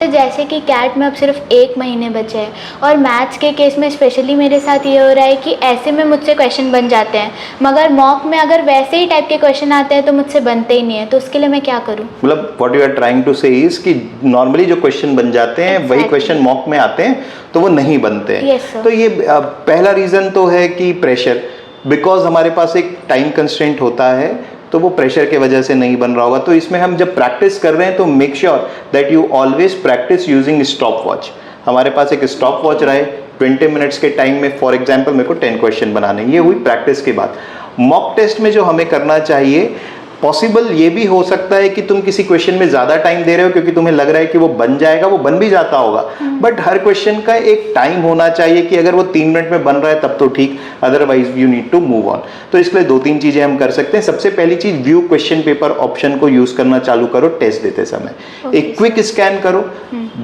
जैसे कि कैट में अब सिर्फ 1 महीने बचे हैं और मैथ्स के केस में स्पेशली मेरे साथ ये हो रहा है कि ऐसे में मुझसे क्वेश्चन बन जाते हैं, मगर मॉक में अगर वैसे ही टाइप के क्वेश्चन आते हैं तो मुझसे बनते ही नहीं है। तो उसके लिए मैं क्या करूं? मतलब what you are trying to say is कि नॉर्मली जो क्वेश्चन बन जाते हैं वही क्वेश्चन मॉक में आते हैं तो वो नहीं बनते हैं। Yes, sir. तो ये पहला रीजन तो है कि प्रेशर, बिकॉज हमारे पास एक टाइम कंस्ट्रेंट होता है तो वो प्रेशर के वजह से नहीं बन रहा होगा। तो इसमें हम जब प्रैक्टिस कर रहे हैं तो make sure that you always practice using stop watch. हमारे पास एक स्टॉप वॉच रहे 20 मिनट्स के टाइम में, फॉर एग्जाम्पल मेरे को 10 क्वेश्चन बनाने, ये हुई प्रैक्टिस के बाद। मॉक टेस्ट में जो हमें करना चाहिए, पॉसिबल ये भी हो सकता है कि तुम किसी क्वेश्चन में ज्यादा टाइम दे रहे हो क्योंकि तुम्हें लग रहा है कि वो बन जाएगा, वो बन भी जाता होगा, बट हर क्वेश्चन का एक टाइम होना चाहिए कि अगर वो 3 मिनट में बन रहा है तब तो ठीक, otherwise you need to move on. तो इसके लिए 2-3 चीजें हम कर सकते हैं। सबसे पहली चीज, व्यू क्वेश्चन पेपर ऑप्शन को यूज करना चालू करो टेस्ट देते समय। एक क्विक स्कैन करो,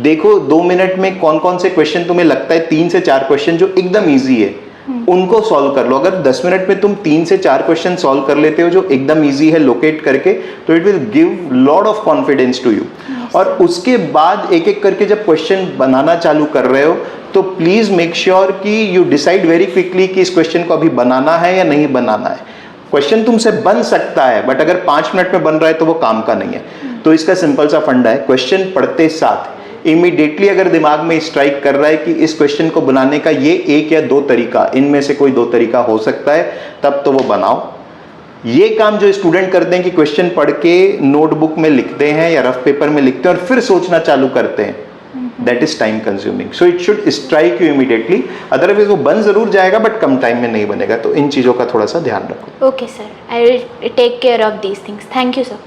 देखो 2 मिनट में कौन कौन से क्वेश्चन तुम्हें लगता है 3 से 4 क्वेश्चन जो एकदम ईजी है उनको सॉल्व कर लो। अगर 10 मिनट में तुम 3 से 4 क्वेश्चन सॉल्व कर लेते हो जो एकदम इजी है लोकेट करके, तो it will give lot of confidence to you. और उसके बाद एक एक करके जब क्वेश्चन बनाना चालू कर रहे हो तो प्लीज मेक श्योर कि यू डिसाइड वेरी क्विकली कि इस क्वेश्चन को अभी बनाना है या नहीं बनाना है। क्वेश्चन तुमसे बन सकता है बट अगर 5 मिनट में बन रहा है तो वो काम का नहीं है। तो इसका सिंपल सा फंडा है, क्वेश्चन पढ़ते साथ इमीडिएटली अगर दिमाग में स्ट्राइक कर रहा है कि इस क्वेश्चन को बनाने का ये 1 या 2 तरीका, इनमें से कोई 2 तरीका हो सकता है, तब तो वो बनाओ। ये काम जो स्टूडेंट करते हैं कि क्वेश्चन पढ़ के नोटबुक में लिखते हैं या रफ पेपर में लिखते हैं और फिर सोचना चालू करते हैं, that is time consuming. So it should strike you immediately, otherwise वो बन जरूर जाएगा बट कम टाइम में नहीं बनेगा। तो इन चीजों का थोड़ा सा ध्यान रखो। Okay sir, I will take care of these things. Thank you sir.